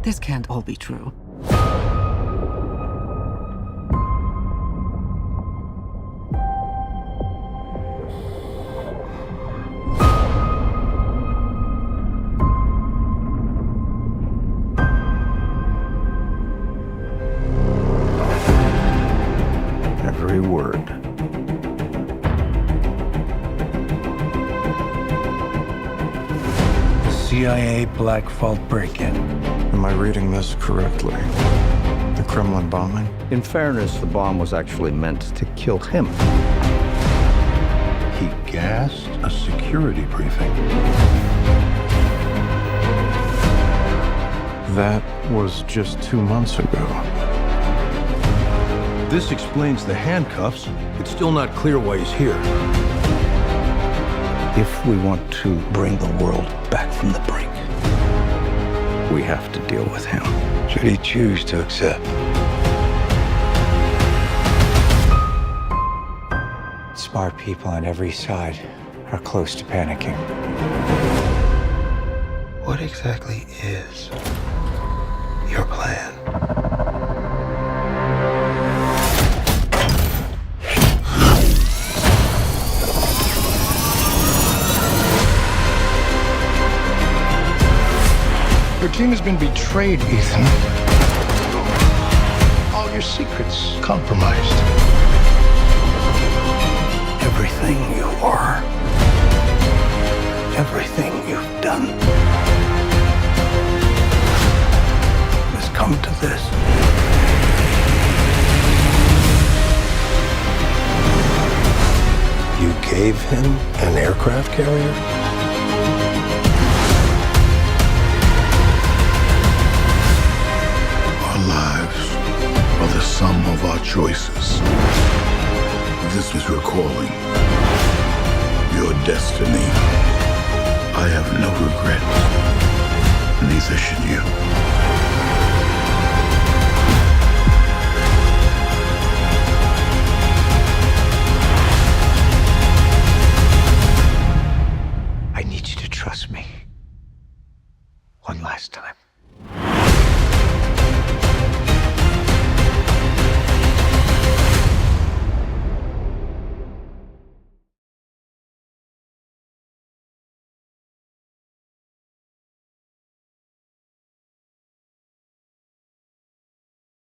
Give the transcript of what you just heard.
This can't all be true. Every word. The CIA Black Vault break-in. Am I reading this correctly? The Kremlin bombing? In fairness, the bomb was actually meant to kill him. He gassed a security briefing. That was just 2 months ago. This explains the handcuffs. It's still not clear why he's here. If we want to bring the world back from the brink, we have to deal with him. Should he choose to accept? Smart people on every side are close to panicking. What exactly is your plan? Your team has been betrayed, Ethan. All your secrets compromised. Everything you are, everything you've done, has come to this. You gave him an aircraft carrier? Our lives are the sum of our choices. This is your calling, your destiny. I have no regrets, neither should you. I need you to trust me. One last time.